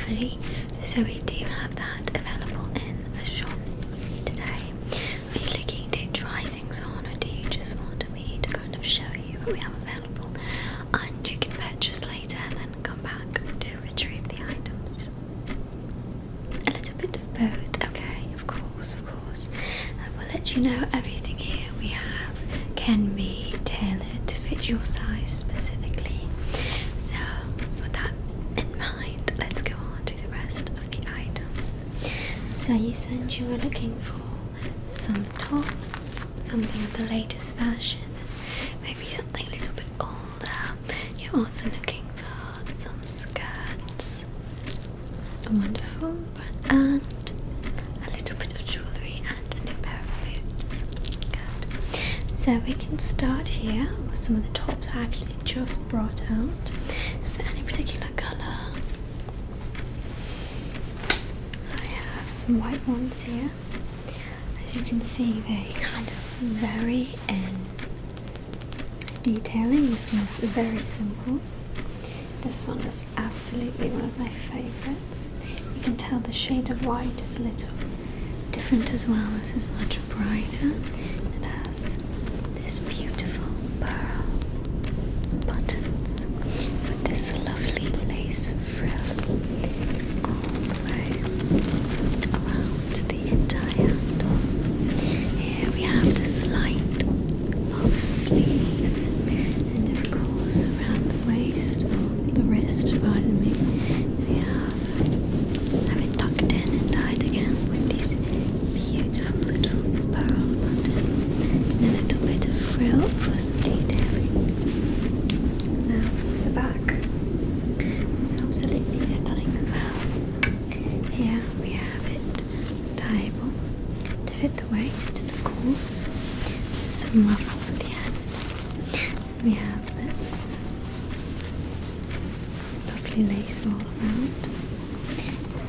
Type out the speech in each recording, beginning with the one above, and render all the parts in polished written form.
hopefully. So we do have that available in the shop today. Are you looking to try things on, or do you just want me to kind of show you what we have available and you can purchase later and then come back to retrieve the items? A little bit of both, okay, of course. I will let you know everything here we have can be tailored to fit your size specifically. So with that in mind, let's go on to the rest of the items. So you said you were looking for some tops, something of the latest fashion, maybe something a little bit older. You're also looking for some skirts. Wonderful. And a little bit of jewellery and a new pair of boots. Good. So we can start here with some of the tops I actually just brought out. Is there any particular colour? I have some white ones here. As you can see, they kind of vary in detailing. This one's very simple. This one is absolutely one of my favourites. You can tell the shade of white is a little different as well. This is much brighter. It has this beautiful pearl buttons with this lovely lace frill all the way around the entire top. Here we have the slide of sleeves, and of course around the waist, or the wrist, pardon me, we have it tucked in and tied again with these beautiful little pearl buttons and a little bit of frill for some detailing. Now for the back, it's absolutely stunning as well. Here we have it tieable to fit the waist, and of course with some ruffles at the ends. And we have this lovely lace all around,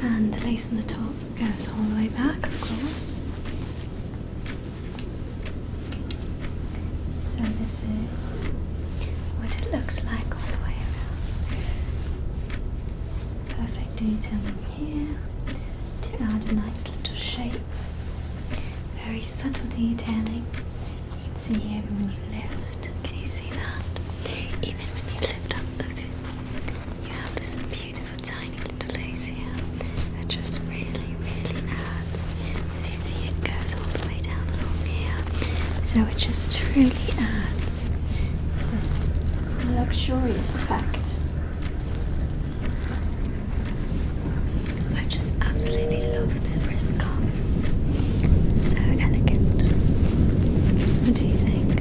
and the lace on the top goes all the way back, of course. So this is what it looks like all the way around. Perfect detailing here to add a nice little shape. Very subtle detailing. You can see here when you lift. Can you see that? Even when you lift up the you have this beautiful tiny little lace here that just really adds. As you see, it goes all the way down along here. So it just truly adds this luxurious effect. I just absolutely love the wrist cuffs. So elegant. What do you think?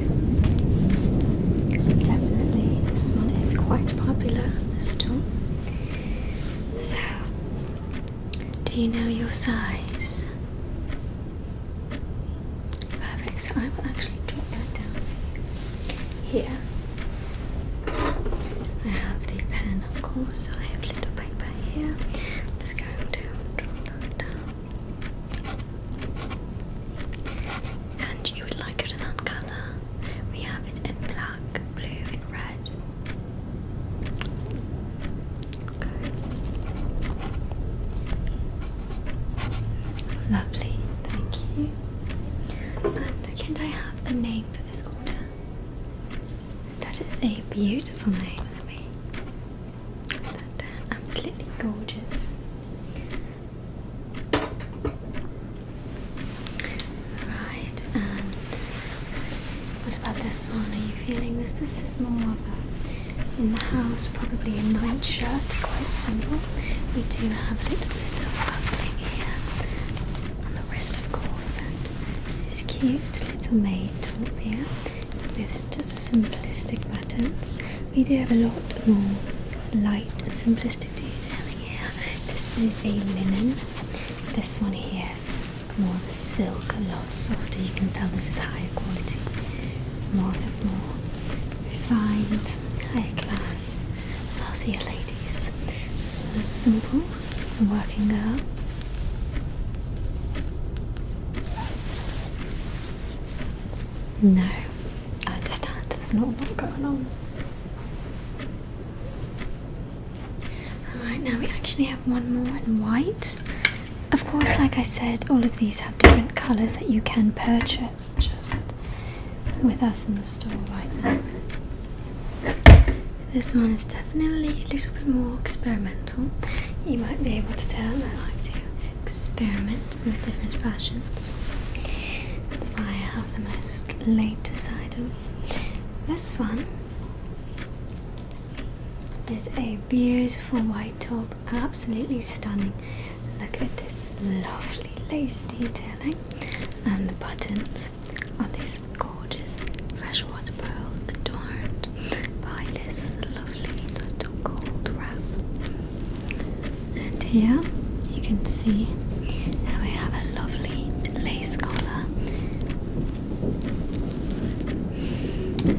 Definitely this one is quite popular in the store. So, do you know your size? Perfect, so I will actually drop that down here. I have the pen, of course, so I have little paper here. I'm just going to drop that down. And you would like it in that colour. We have it in black, blue and red. Okay. Lovely, thank you. And can I have a name for this order? That is a beautiful name. Let me put that down. Absolutely gorgeous. Right, and what about this one? Are you feeling this? This is more of a in the house, probably a night shirt, quite simple. We do have a little bit of buckling here on the wrist, of course, and this cute little maid top here with just simplistic buttons. We do have a lot more light, simplistic detailing here. This is a linen. This one here is more of a silk, a lot softer. You can tell this is higher quality, more of the more refined, higher class, classier ladies. This one is simple, a working girl. No, I understand, there's not a lot going on. Alright, Right now we actually have one more in white. Of course, like I said, all of these have different colours that you can purchase just with us in the store right now. This one is definitely a little bit more experimental. You might be able to tell I like to experiment with different fashions. That's why I have the most latest items. This one is a beautiful white top, absolutely stunning. Look at this lovely lace detailing, and the buttons are this gorgeous freshwater pearls adorned by this lovely little gold wrap. And here you can see how we have a lovely lace collar.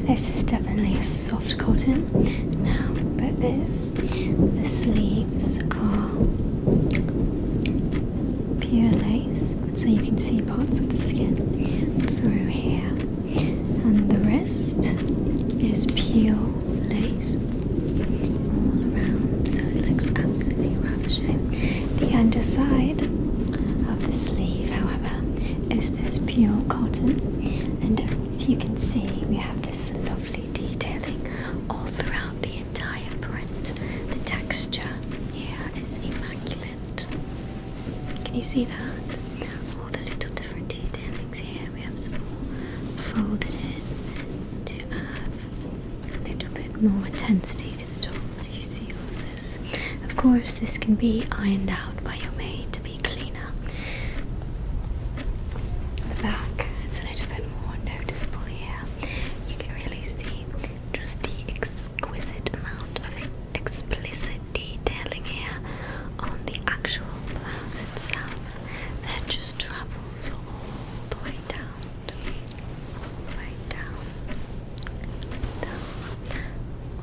This is definitely a soft cotton now, but the sleeves are pure lace, so you can see parts of the skin through here. And the wrist is pure lace all around, so it looks absolutely ravishing. The underside of the sleeve, however, is this pure cotton, and if you can see, we have this lovely detailing all throughout the entire print. The texture here is immaculate. Can you see that? All the little different detailings here. We have some more folded in to add a little bit more intensity to the top. Do you see all of this? Of course, this can be ironed out by your maid to be cleaner. The back, it's a little bit more noticeable here. You can really see just the exquisite amount of explicit detailing here on the actual blouse itself that just travels all the way down, all the way down,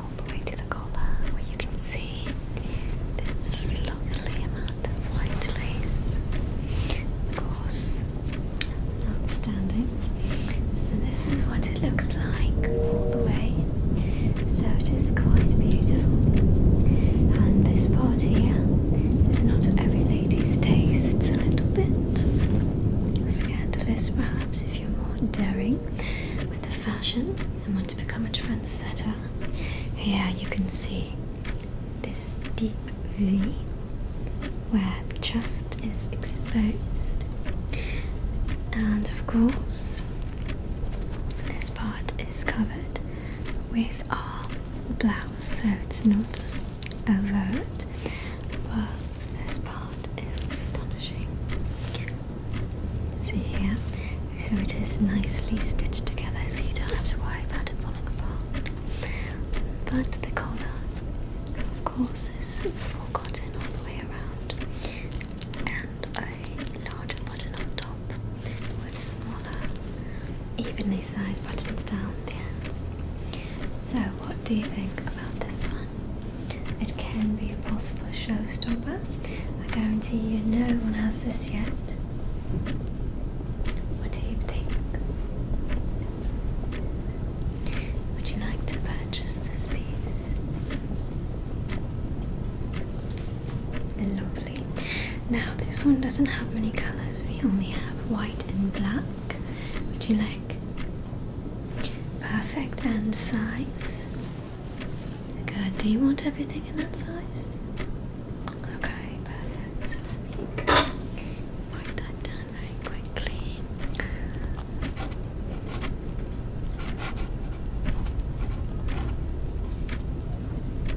all the way to the collar, where you can see this lovely amount of white lace. Of course, outstanding. So this is what it looks like all the way. So it is quite beautiful. And this part here is not every lady's taste. It's a little bit scandalous, perhaps, if you're more daring with the fashion and want to become a trendsetter. Here you can see this deep V where the chest is exposed, and of course this part is covered with our blouse, so it's not overt, but this part is astonishing. See here, so it is nicely stitched together, so you don't have to worry about it falling apart. But the collar, of course, is full cotton all the way around, and a larger button on top with smaller, evenly sized buttons down the ends. So what do you think about this one? It can be a possible showstopper. I guarantee you no one has this yet. What do you think? Would you like to purchase this piece? Lovely. Now this one doesn't have many colours. We only have white and black. Would you like? Perfect. And size? Good. Do you want everything in that size? Okay, perfect. So let me write that down very quickly.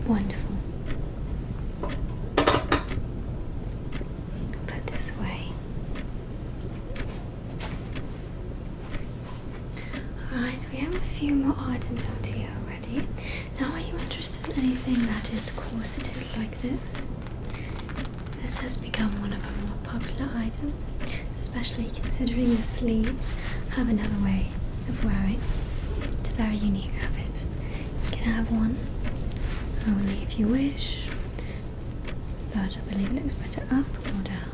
Wonderful. Put this away. Alright, we have a few more items out here already. Now, are you interested in anything that is corseted like this? This has become one of our more popular items, especially considering the sleeves have another way of wearing. It's a very unique outfit. You can have one only if you wish, but I believe it looks better up or down.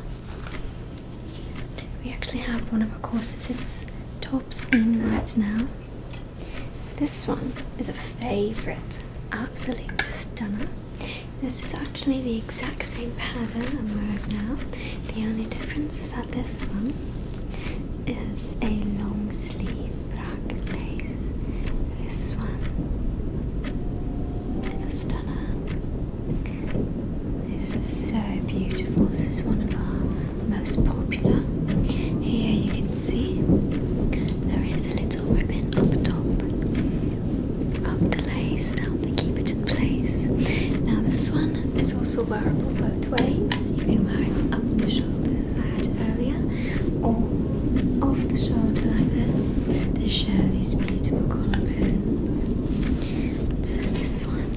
We actually have one of our corseted tops in right now. This one is a favourite, absolute stunner. This is actually the exact same pattern I'm wearing now. The only difference is that this one is a long sleeve black lace. This one is a stunner. This is so beautiful. This is one of our most popular. Here you can see there is a little ribbon up top of the lace to help me keep it in place. Now this one is also wearable both ways. You can wear it up on the shoulders as I had earlier, or off the shoulder like this to show these beautiful collarbones. So this one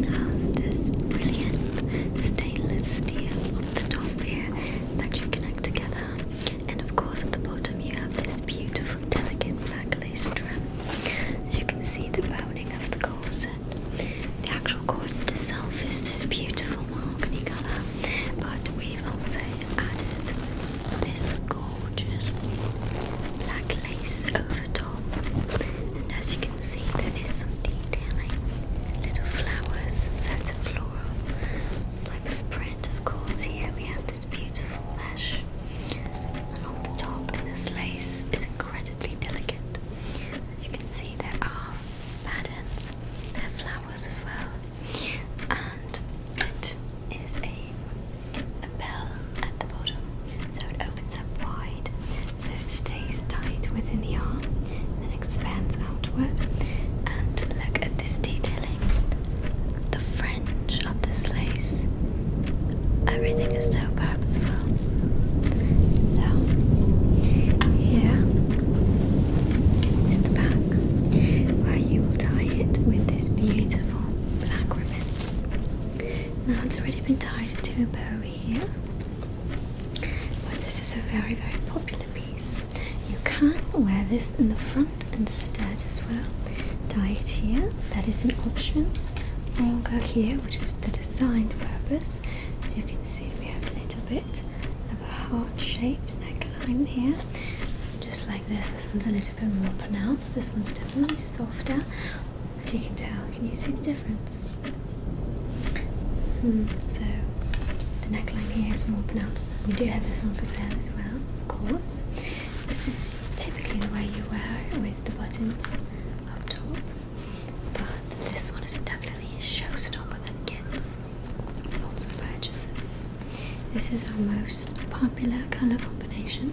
has this brilliant stainless steel on the top here that you connect together, and of course at the bottom you have this beautiful delicate black lace trim. As you can see, the boning of the corset. The actual corset itself is this beautiful mahogany colour, but we've also added this gorgeous black lace over top, and as you can see there is some detailing, little flowers, so it's a floral type of print. Of course here we have this beautiful mesh along the top, and this lace is incredibly delicate. As you can see there are patterns, there are flowers as well, and it is a bell at the bottom, so it opens up wide, so it stays tight within the arm, then expands outward. And look at this detailing, the fringe of this lace, everything is so purposeful. So here is the back, where you will tie it with this beautiful black ribbon. Now it's already been tied to a bow here, but this is a very, very popular piece. You can wear this in the front instead as well. Tie it here, that is an option. Or go here, which is the design purpose. As you can see, we have a little bit of a heart-shaped neckline here. Just like this one's a little bit more pronounced. This one's definitely softer, as you can tell. Can you see the difference? So the neckline here is more pronounced. We do have this one for sale as well, of course. This is typically the way you wear it, with the buttons up top, but this one is definitely a showstopper that gets lots of purchases. This is our most popular colour combination,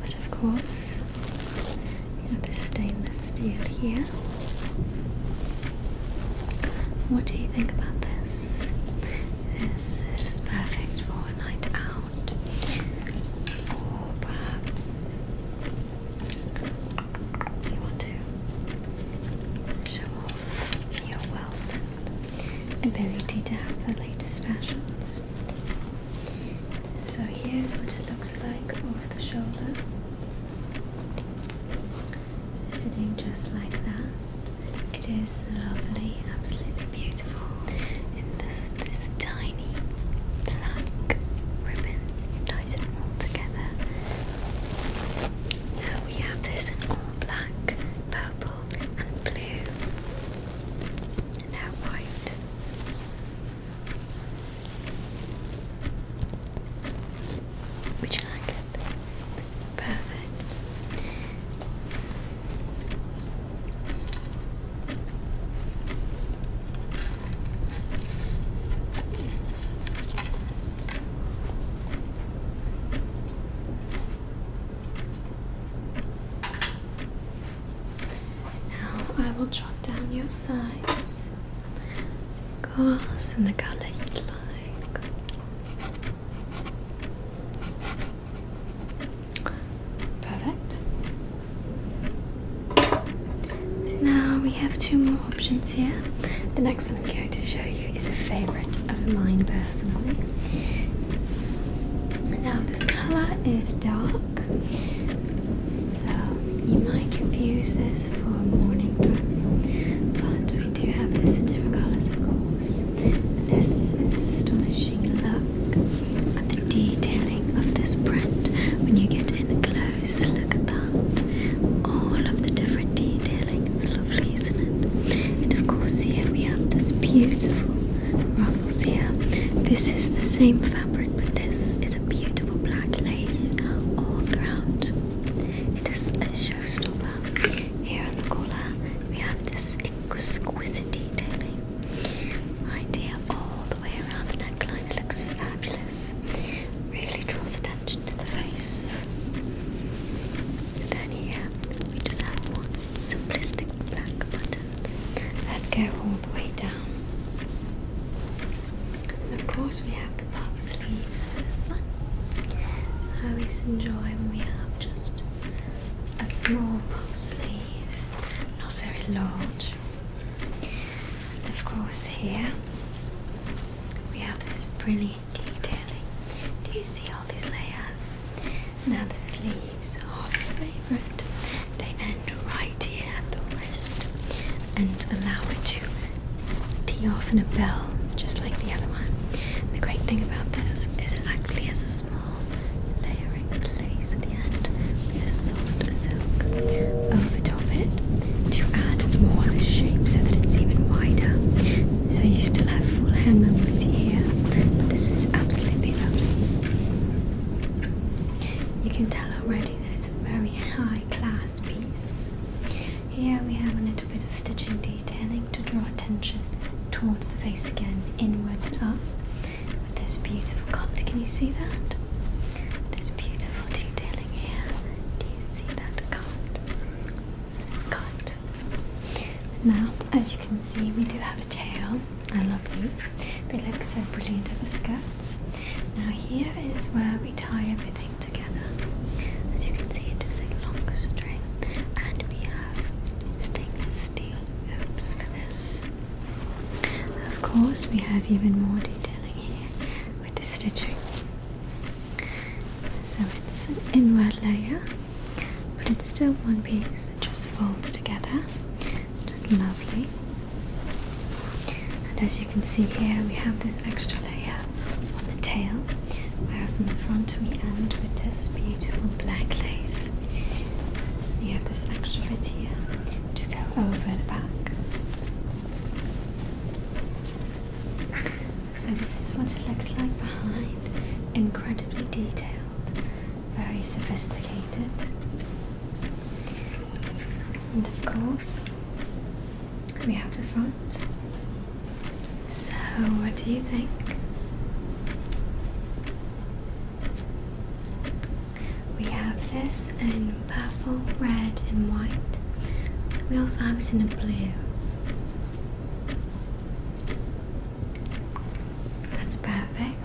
but of course you have this stainless steel here. What do you think about this? This is perfect for a night out, or perhaps you want to show off your wealth and ability to have the latest fashions. So here's what it looks like off the shoulder, sitting just like that. It is lovely, absolutely beautiful, in this tiny black ribbon ties it all together. Now we have this in all black, purple and blue, and now white. Would you like it? Perfect. I will jot down your size, of course, and the colour you'd like. Perfect. Now we have two more options here. The next one I'm going to show you is a favourite of mine personally. Now this colour is dark, so you might confuse this for a morning dress, but we do have this in different colours, of course. This is astonishing. Look at the detailing of this print when you get in close. Look at that. All of the different detailing. It's lovely, isn't it? And of course here we have this beautiful same fabric, but this is a beautiful black lace all throughout. It is a showstopper. Here on the collar, we have this exquisite detailing right here all the way around the neckline. It looks fabulous. Really draws attention to the face. And then here, we just have more simplistic black buttons that go all the way down. Of course, we have the puff sleeves for this one. I always enjoy when we have just a small puff sleeve, not very large. And of course, here we have this brilliant detailing. Do you see all these layers? Now the sleeves are my favourite. They end right here at the wrist and allow it to tee off in a bell, just like the other one. The great thing about this is it actually has a small layering of lace at the end with a soft silk over top it to add more of a shape so that it's even wider. So you still have full hand mobility here. This is absolutely lovely. You can tell already that it's a very high class piece. Here we have a little bit of stitching detailing to draw attention towards the face again, inwards and up, with this beautiful cut. Can you see that? This beautiful detailing here. Do you see that cut? This cut. Now, as you can see, we do have a tail. I love these. They look so brilliant over skirts. Now here is where we tie everything together. As you can see, it is a long string, and we have stainless steel hoops for this. Of course, we have even more detailing here with the stitching. So it's an inward layer, but it's still one piece that just folds together. Just lovely. And as you can see here, we have this extra layer on the tail, whereas on the front we end with this beautiful black lace. You have this extra bit here to go over the back. So this is what it looks like behind. Incredibly detailed, very sophisticated. And of course, we have the front. So what do you think? We have this in purple, red and white. We also have it in a blue. That's perfect.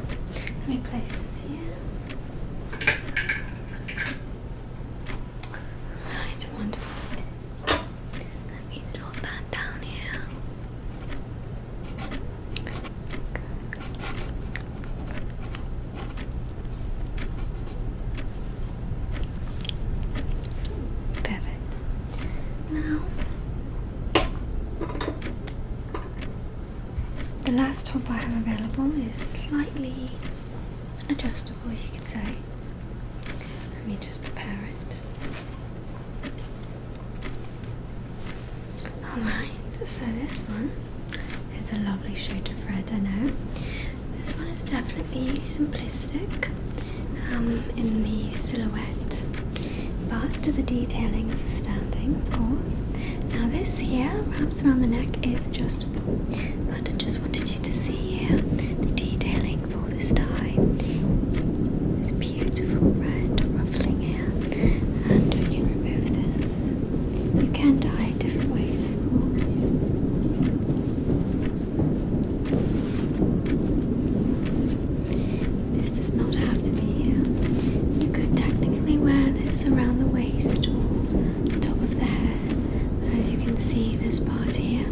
Let me place this here. Right, wonderful. Let me draw that down here. Perfect. Now, the last top I have available is slightly adjustable, you could say. Let me just prepare it. Alright, so this one is a lovely shade of red, I know. This one is definitely simplistic in the silhouette, but the detailing is astounding, of course. Now this here, wraps around the neck, is adjustable, but I just wanted you to see here the detailing for this tie. This beautiful red ruffling here, and we can remove this. You can tie it different ways, of course. This does not have to be here. You could technically wear this around the waist or the top of the head, but as you can see, this part here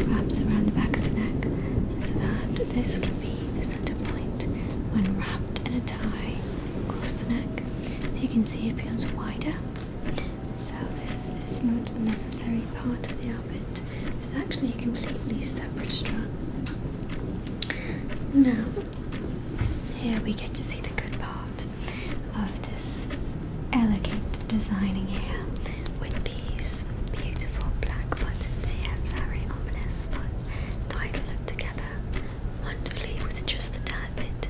wraps around the back of the neck, so that this can be the center point when wrapped in a tie across the neck. So you can see it becomes wider. So this is not a necessary part of the outfit. This is actually a completely separate strap. Now, here we get to see the good part of this elegant designing here with these beautiful black buttons here, very ominous, but tied and look together wonderfully with just the tad bit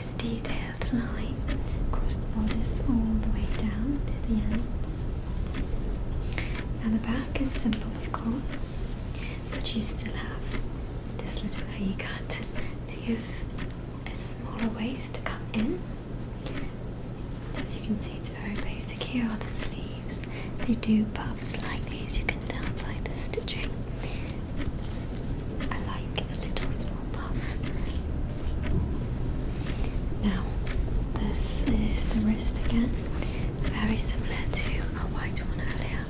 this detailed line across the bodice all the way down to the ends. Now the back is simple, of course, but you still have this little V-cut to give a smaller waist to cut in. As you can see, it's very basic. Here are the sleeves. They do puff slightly, as you can tell by the stitching. I like a little small puff. Now, this is the wrist again, very similar to our white one earlier.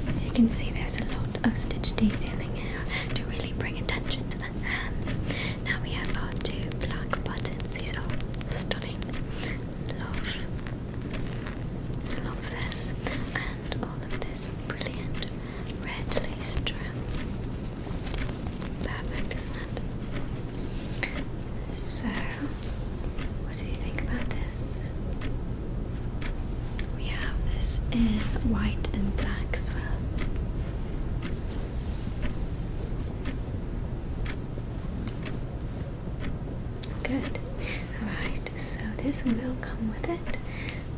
As you can see, there's a lot of stitch detailing here to really bring attention to the hands. Now we have our two black buttons. These are stunning. Love this, and all of this brilliant red lace trim. Perfect, isn't it? So, what do you think about this? We have this in white and black as well. Good. Alright, so this will come with it,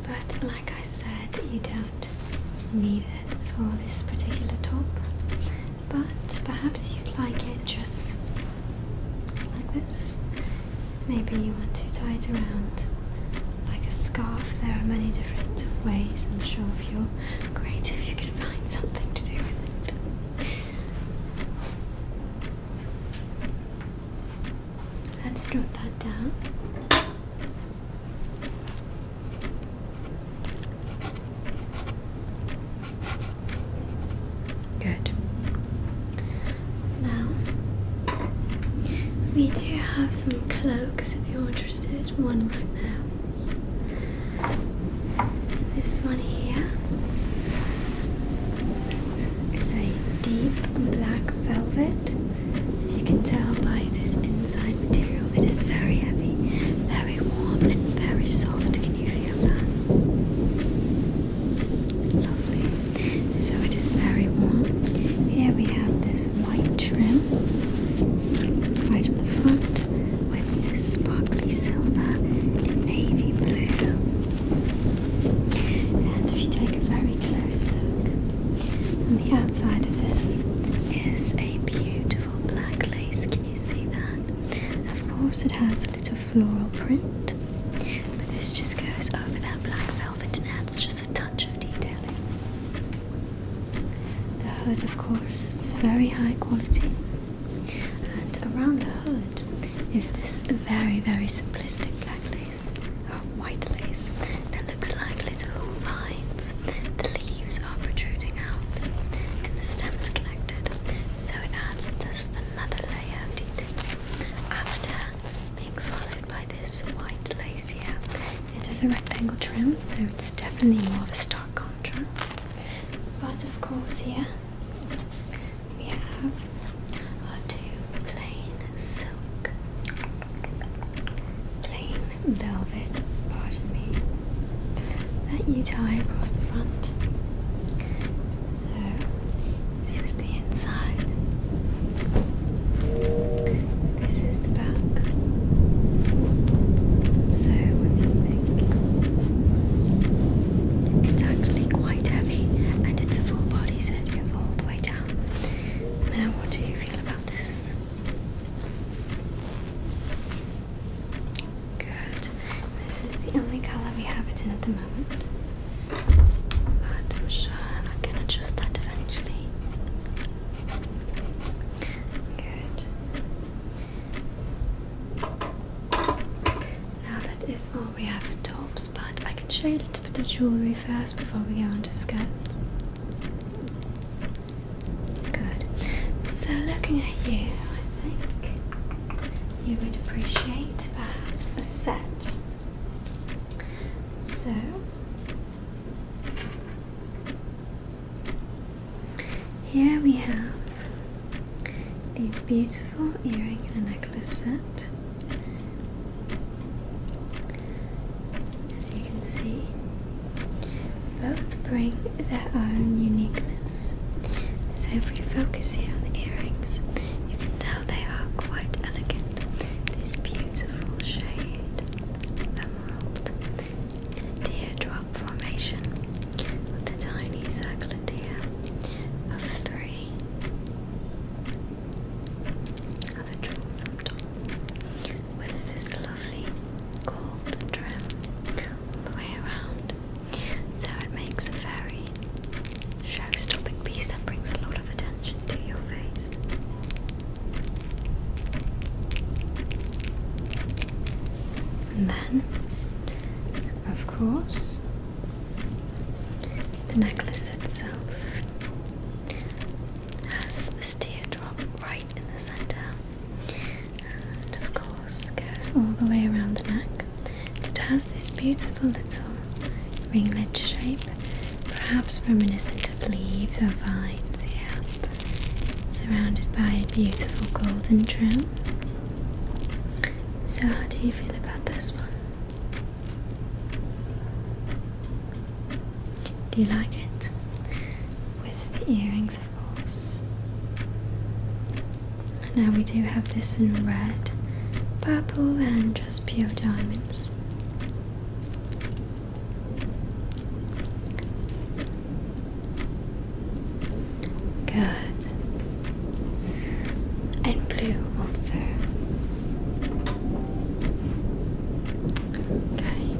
but like I said, you don't need it for this particular top, but perhaps you'd like it just like this. Maybe you want to tie it around like a scarf. There are many different ways. I'm sure if you're creative you can find something to do with it. Let's jot that down. Good. Now, we do have some cloaks if you're interested. One right now. This one here is a deep black velvet. As you can tell by this inside material, it is very heavy, very warm and very soft. Can you feel that? Lovely. So it is very warm. Here we have this white trim right on the front with this sparkly silver and navy blue. And if you take a very close look, on the outside of this is a beautiful black lace. Can you see that? Of course it has a little floral print, but this just goes over that black velvet and adds just a touch of detailing. The hood, of course, is very high quality, and around the hood is this very, very simplistic black lace, or white lace, that looks like little vines. The leaves are protruding out, and the stem's connected, so it adds just another layer of detail. After being followed by this white lace here, it is a rectangle trim, so it's definitely more of a stark contrast. But of course here we have our two plain silk, plain velvet, pardon me, that you tie across the front. So this is the inside, this is the back. So what do you think? It's actually quite heavy, and it's a full body, so it goes all the way down. Now what do you feel about this? Good. This is the only colour we have it in at the moment, but I'm sure I can adjust that eventually. Good. Now that is all we have for tops, but I can show you a little bit of jewellery first before we go on to skirts. Good. So looking at you, I think you would appreciate perhaps a set. So here we have these beautiful earring and necklace set. As you can see, both bring their own uniqueness. So if we focus here on the earrings, you can tell they are quite elegant. This beautiful shade And then, of course, the necklace itself has this teardrop right in the center, and of course goes all the way around the neck. It has this beautiful little ringlet shape, perhaps reminiscent of leaves or vines here, surrounded by a beautiful golden trim. So how do you feel about this one? Do you like it? With the earrings, of course. Now we do have this in red, purple and just pure diamonds. Good. And blue also. Okay.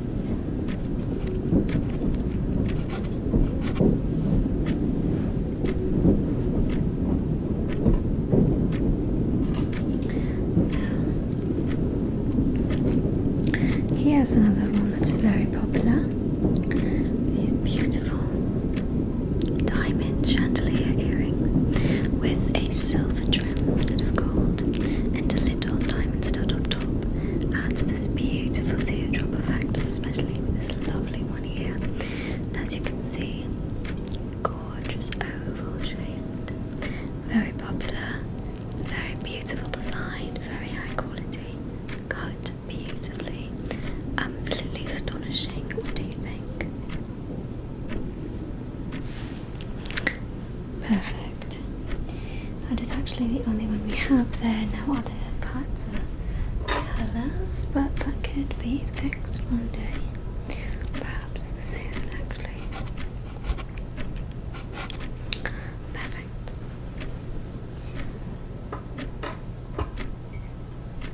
Here's another one that's very popular. These beautiful diamond chandelier earrings with a silver trim instead of gold and a little diamond stud on top adds this beautiful teardrop effect, especially with this lovely one here. And as you can see, gorgeous oval shaped, very popular, very beautiful design, very high quality, cut beautifully, absolutely astonishing. What do you think? Perfect. That is actually the only one we have there. No other cuts or colours, but that could be fixed one day. Perhaps soon, actually. Perfect.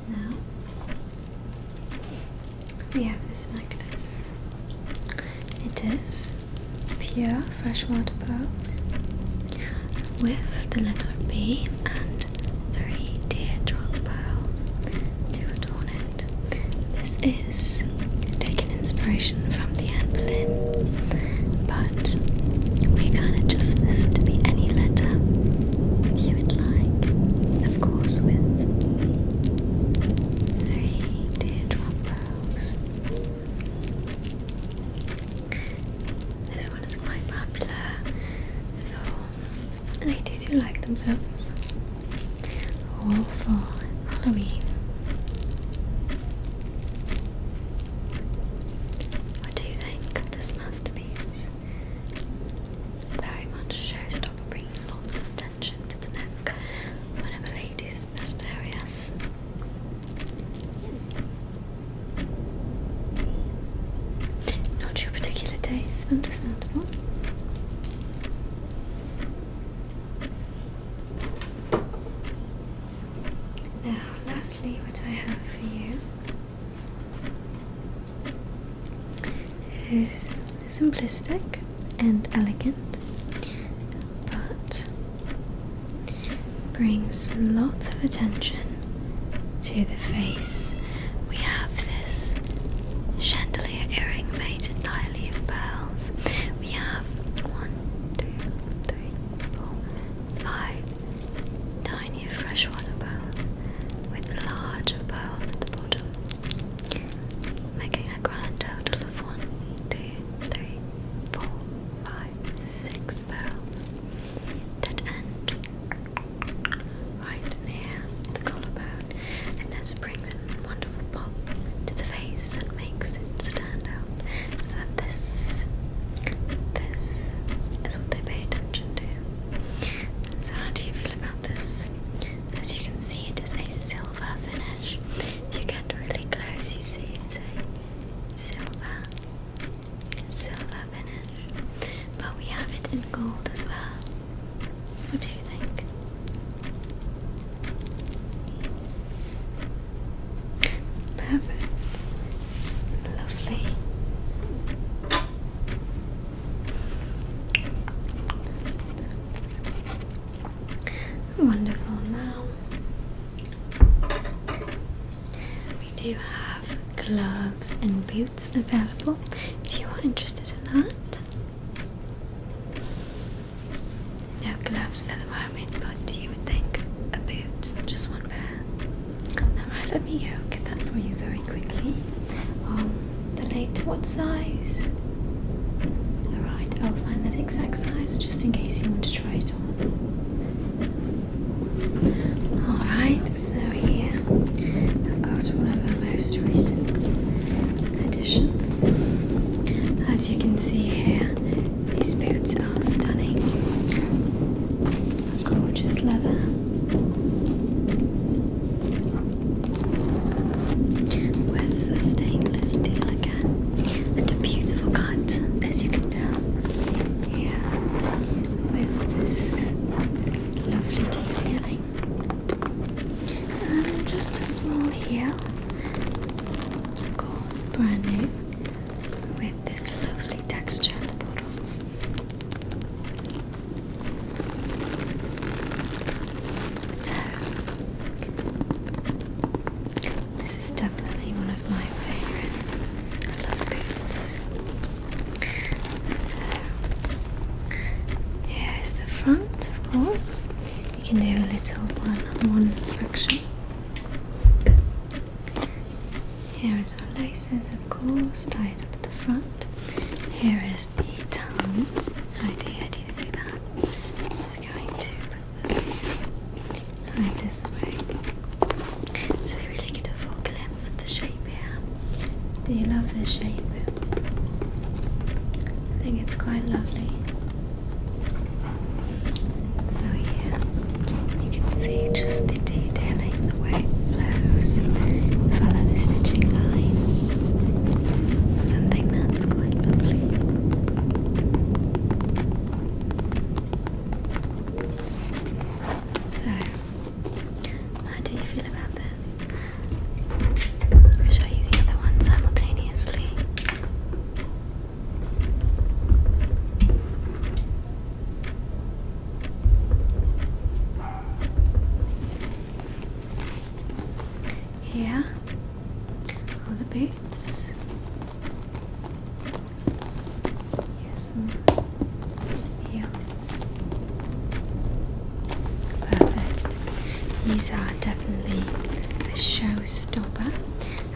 Now, we have this necklace. It is pure freshwater pearls with the letter B and 3 teardrop pearls to adorn it. This is taken inspiration from the Anne Boleyn, but we can adjust this to be any letter if you would like, of course with 3 teardrop pearls. This one is quite popular for ladies who like themselves, or for Halloween. What do you think of this masterpiece? Very much showstopper, bringing lots of attention to the neck whenever ladies are mysterious. Not your particular taste, understandable. Now, lastly, what I have for you is simplistic and elegant, but brings lots of attention to the face. We have this chandelier earring made entirely of pearls. We have 1, 2, 3, 4, 5 tiny freshwater pearls with a larger pearl at the bottom, making a grand total of 1, 2, 3, 4, 5, 6 pearls that end right near the collarbone, and this brings in one have gloves and boots available if you are interested in that. No gloves for the moment, but you would think a boot, not just one pair. Alright, let me go get that for you very quickly. The later, what size? Alright, I'll find that exact size just in case you want to try it on. Alright, so here I've got one of our most recent additions. As you can see here, these boots are stunning. Gorgeous leather. With the stainless steel again. And a beautiful cut, as you can tell. Here. With this lovely detailing. And just a small heel. Of course, brand new. With this lovely texture at the bottom. So, this is definitely one of my favourites. I love boots. So, here's the front, of course. You can do a little one-on-one inspection. Here is our laces, of course, tied up at the front. Here is the tongue. Idea, do you see that? I'm just going to put this here, like this way, so we really get a full glimpse of the shape here. Do you love this shape? I think it's quite lovely. So here, you can see just the detailing, the way it flows. Follow the stitching line. Something that's quite lovely. So, how do you feel about this? I'll show you the other one simultaneously. Here are the boots. Yes, heels. Perfect. These are definitely a showstopper,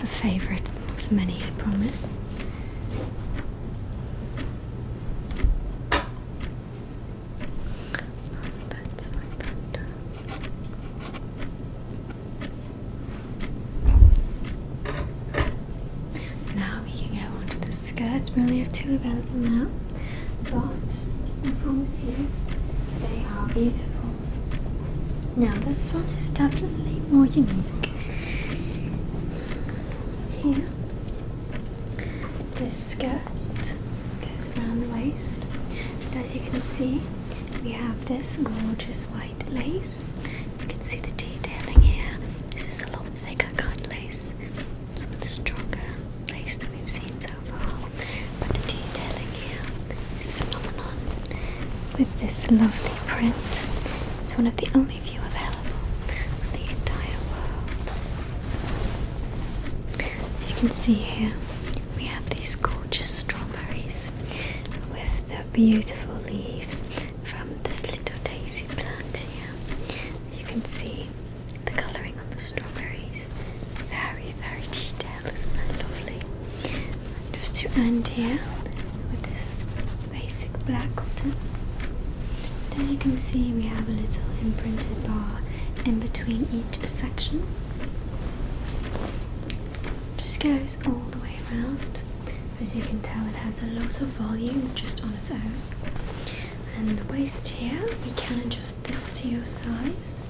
a favourite amongst many, I promise. Let's wipe that down. Now we can go on to the skirts. We only have two available now, but I promise you they are beautiful. Now this one is definitely more unique. Here, this skirt goes around the waist, and as you can see, we have this gorgeous white lace. You can see the detailing here. This is a lot thicker cut lace, some of the stronger lace that we've seen so far, but the detailing here is phenomenal. With this lovely print, it's one of the only few available on the entire world. As you can see here, we have these gorgeous strawberries with the beautiful leaves from this little daisy plant here. As you can see, the colouring on the strawberries, very, very detailed, isn't that lovely? Just to end here with this basic black cotton. And as you can see, we have a little imprinted bar in between each section. Just goes all the way around. As you can tell, it has a lot of volume just on its own. And the waist here, we can adjust this to your size,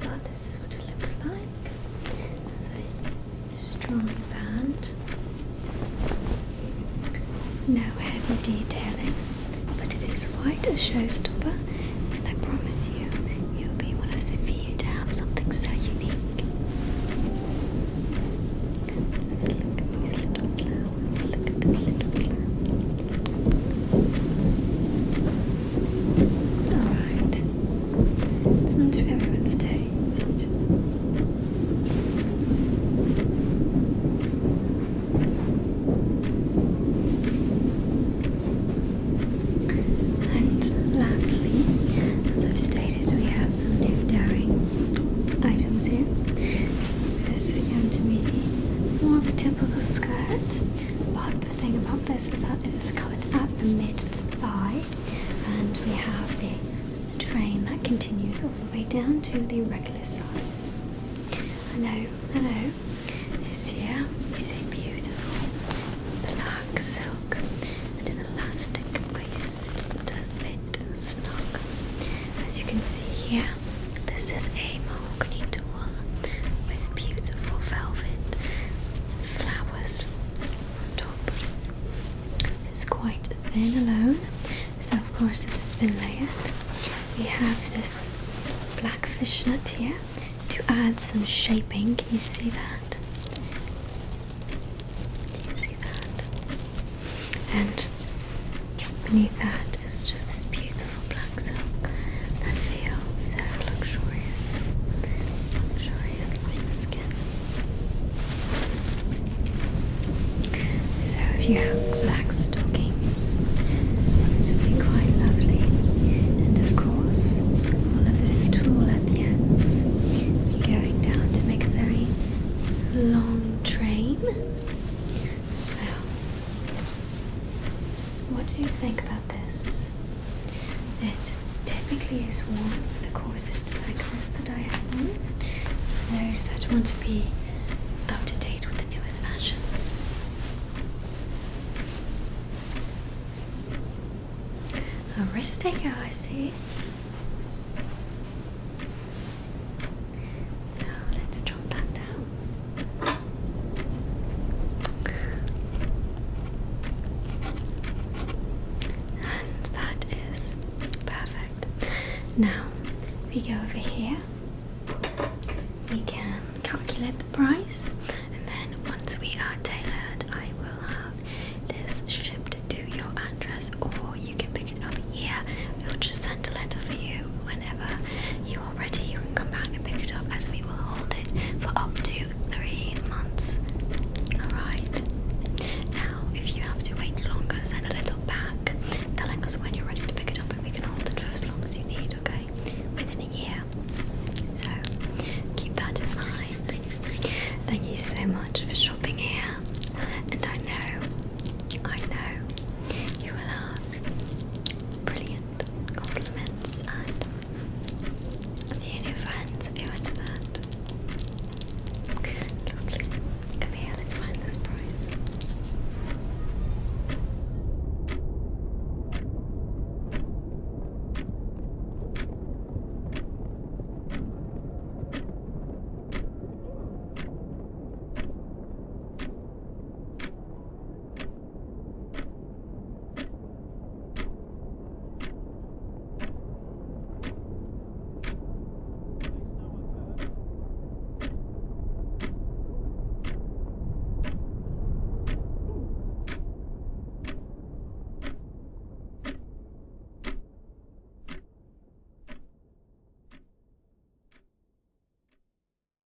but this is what it looks like. It's a strong band. No heavy detailing, but it is quite a showstopper, and I promise you, you'll be one of the few to have something so unique. Just look at these little flowers, look at this little flower. Alright, it's not to everyone's taste. skirt, but the thing about this is that it is cut at the mid-thigh, and we have a train that continues all the way down to the regular size. Hello. This here is a beautiful black silk and an elastic waist to fit snug. As you can see here, this is a mahogany tulle with beautiful velvet flowers on top. It's quite thin alone, so of course this has been layered. We have this black fishnet here to add some shaping. Can you see that? And beneath that is just this beautiful black silk that feels so luxurious like the skin. So if you have black stockings, this would be quite lovely. And of course, all of this tulle at the ends going down to make a very long train. So, what do you think about this? It typically is worn with a corset like this that I have on. For those that want to be up to date with the newest fashions. A risk taker, I see. So let's drop that down. And that is perfect. Now we go over here